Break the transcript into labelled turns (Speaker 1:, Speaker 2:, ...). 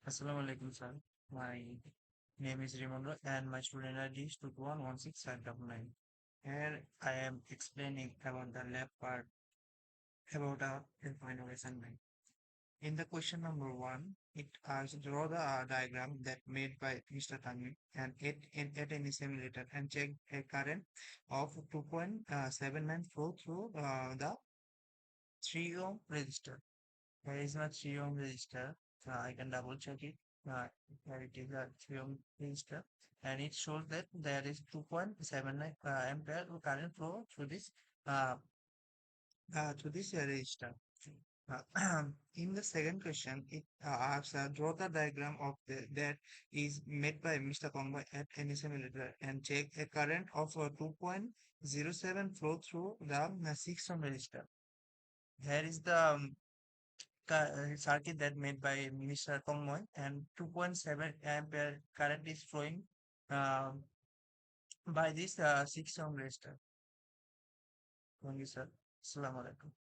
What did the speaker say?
Speaker 1: Assalamu alaikum, sir. My name is Rimondo and my student ID is 2216599. Here I am explaining about the lab part about our final assignment. In the question number one, it asks draw the diagram that made by Mr. Tanvi and at any simulator and check a current of 2.79 flow through the 3 ohm resistor. There is not 3 ohm resistor. I can double check it. Here it is a 3 ohm resistor, and it shows that there is 2.79 ampere current flow uh, through this resistor. In the second question, it asks draw the diagram of that is made by Mr. Kongba at any simulator and check a current of 2.07 flow through the 6 ohm resistor. Here is the circuit that made by Mr. Tongmoy and 2.7 ampere current is flowing um, by this 6 ohm resistor. Thank you, sir. Assalamu alaikum.